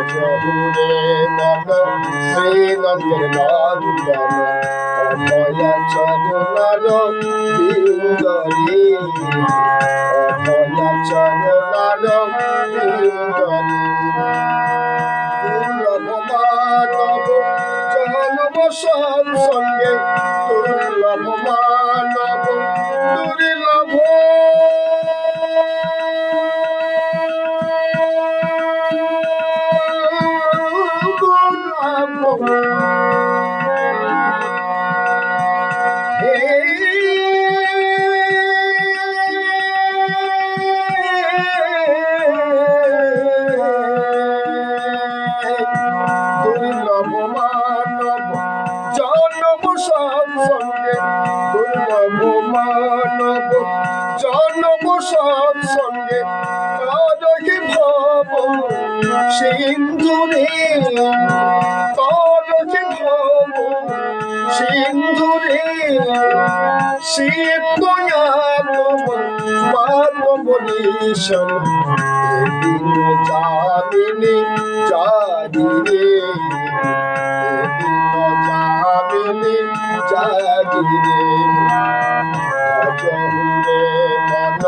জহুরে মন শ্রীনন্দের নন্দন অভয়া চরণার বিন্দরে অভয়া চরণার বিন্দরে দুর্লভ মানব জন্ম সঙ্গে দুর্লভ মানব দুর্লভ দুর্লভ মানব জন্ম সঙ্গে দুর্লভ মানব জন্ম সঙ্গে তরকে ভব সিন্ধুরে তরকে ভব সিন্ধুরে শিব দয়ালব পার্বতীশন এদিন জামিনী জাগিরে এদিন জামিনী জাগিরে জহুরে মন